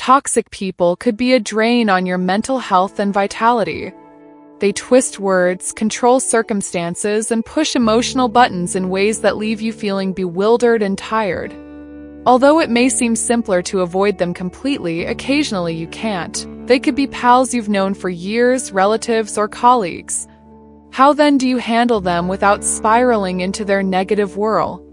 Toxic people could be a drain on your mental health and vitality. They twist words, control circumstances, and push emotional buttons in ways that leave you feeling bewildered and tired. Although it may seem simpler to avoid them completely, occasionally you can't. They could be pals you've known for years, relatives, or colleagues. How then do you handle them without spiraling into their negative whirl?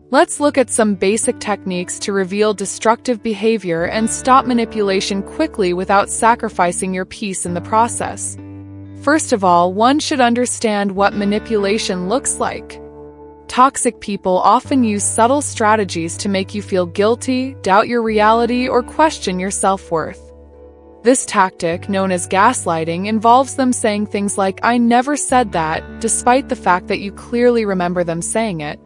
Let's look at some basic techniques to reveal destructive behavior and stop manipulation quickly without sacrificing your peace in the process. First of all, one should understand what manipulation looks like. Toxic people often use subtle strategies to make you feel guilty, doubt your reality, or question your self-worth. This tactic, known as gaslighting, involves them saying things like, "I never said that," despite the fact that you clearly remember them saying it.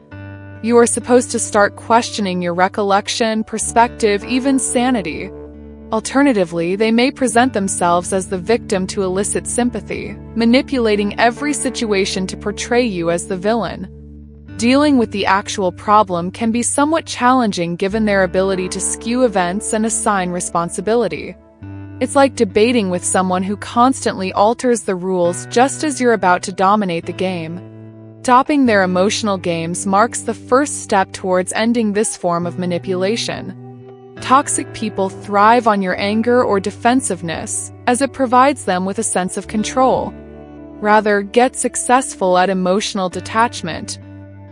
You are supposed to start questioning your recollection, perspective, even sanity. Alternatively, they may present themselves as the victim to elicit sympathy, manipulating every situation to portray you as the villain. Dealing with the actual problem can be somewhat challenging given their ability to skew events and assign responsibility. It's like debating with someone who constantly alters the rules just as you're about to dominate the game. Stopping their emotional games marks the first step towards ending this form of manipulation. Toxic people thrive on your anger or defensiveness, as it provides them with a sense of control. Rather, get successful at emotional detachment.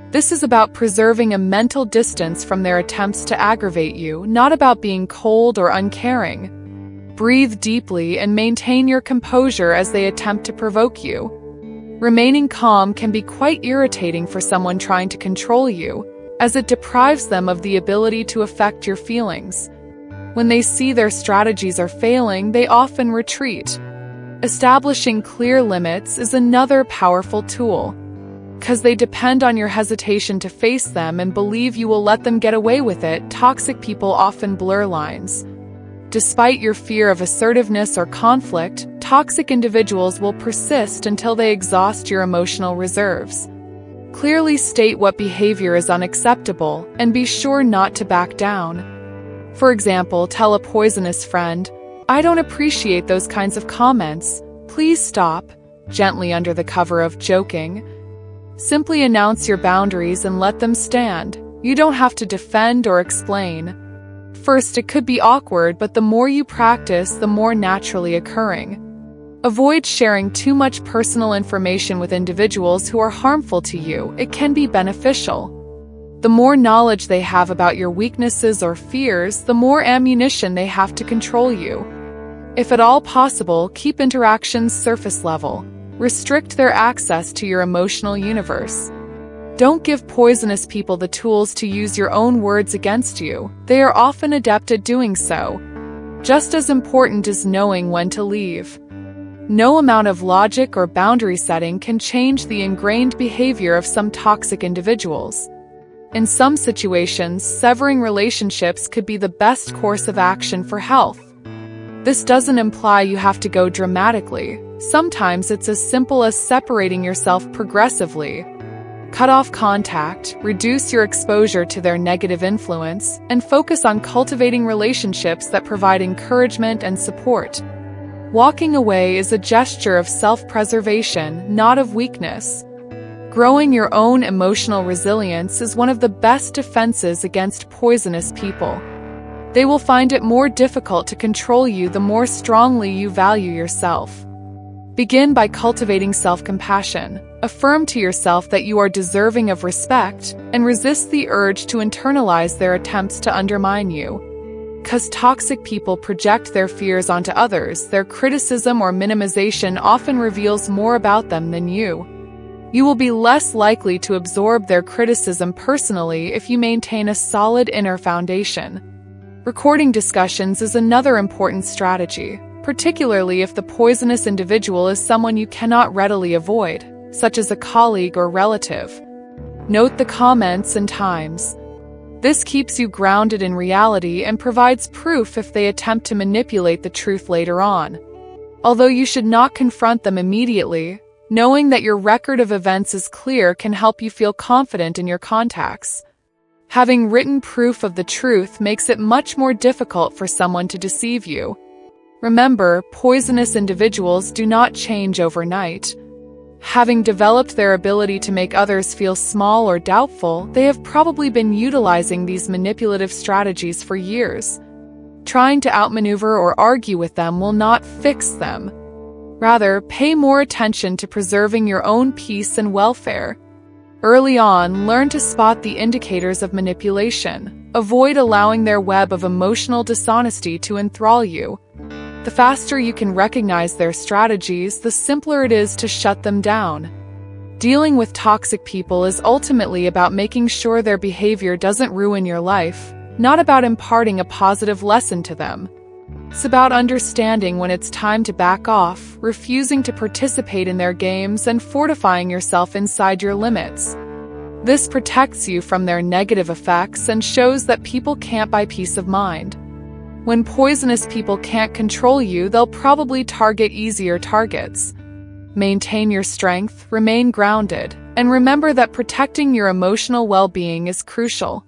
This is about preserving a mental distance from their attempts to aggravate you, not about being cold or uncaring. Breathe deeply and maintain your composure as they attempt to provoke you. Remaining calm can be quite irritating for someone trying to control you, as it deprives them of the ability to affect your feelings. When they see their strategies are failing, they often retreat. Establishing clear limits is another powerful tool. Because they depend on your hesitation to face them and believe you will let them get away with it, toxic people often blur lines. Despite your fear of assertiveness or conflict, toxic individuals will persist until they exhaust your emotional reserves. Clearly state what behavior is unacceptable, and be sure not to back down. For example, tell a poisonous friend, "I don't appreciate those kinds of comments. Please stop," gently under the cover of joking. Simply announce your boundaries and let them stand. You don't have to defend or explain. First, it could be awkward, but the more you practice, the more naturally occurring. Avoid sharing too much personal information with individuals who are harmful to you. It can be beneficial. The more knowledge they have about your weaknesses or fears, the more ammunition they have to control you. If at all possible, keep interactions surface level. Restrict their access to your emotional universe. Don't give poisonous people the tools to use your own words against you. They are often adept at doing so. Just as important is knowing when to leave. No amount of logic or boundary setting can change the ingrained behavior of some toxic individuals. In some situations, severing relationships could be the best course of action for health. This doesn't imply you have to go dramatically. Sometimes it's as simple as separating yourself progressively. Cut off contact, reduce your exposure to their negative influence, and focus on cultivating relationships that provide encouragement and support. Walking away is a gesture of self-preservation, not of weakness. Growing your own emotional resilience is one of the best defenses against poisonous people. They will find it more difficult to control you the more strongly you value yourself. Begin by cultivating self-compassion. Affirm to yourself that you are deserving of respect, and resist the urge to internalize their attempts to undermine you. Because toxic people project their fears onto others, their criticism or minimization often reveals more about them than you. You will be less likely to absorb their criticism personally if you maintain a solid inner foundation. Recording discussions is another important strategy, particularly if the poisonous individual is someone you cannot readily avoid, such as a colleague or relative. Note the comments and times. This keeps you grounded in reality and provides proof if they attempt to manipulate the truth later on. Although you should not confront them immediately, knowing that your record of events is clear can help you feel confident in your contacts. Having written proof of the truth makes it much more difficult for someone to deceive you. Remember, poisonous individuals do not change overnight. Having developed their ability to make others feel small or doubtful, they have probably been utilizing these manipulative strategies for years. Trying to outmaneuver or argue with them will not fix them. Rather, pay more attention to preserving your own peace and welfare. Early on, learn to spot the indicators of manipulation. Avoid allowing their web of emotional dishonesty to enthrall you. The faster you can recognize their strategies, the simpler it is to shut them down. Dealing with toxic people is ultimately about making sure their behavior doesn't ruin your life, not about imparting a positive lesson to them. It's about understanding when it's time to back off, refusing to participate in their games, and fortifying yourself inside your limits. This protects you from their negative effects and shows that people can't buy peace of mind. When poisonous people can't control you, they'll probably target easier targets. Maintain your strength, remain grounded, and remember that protecting your emotional well-being is crucial.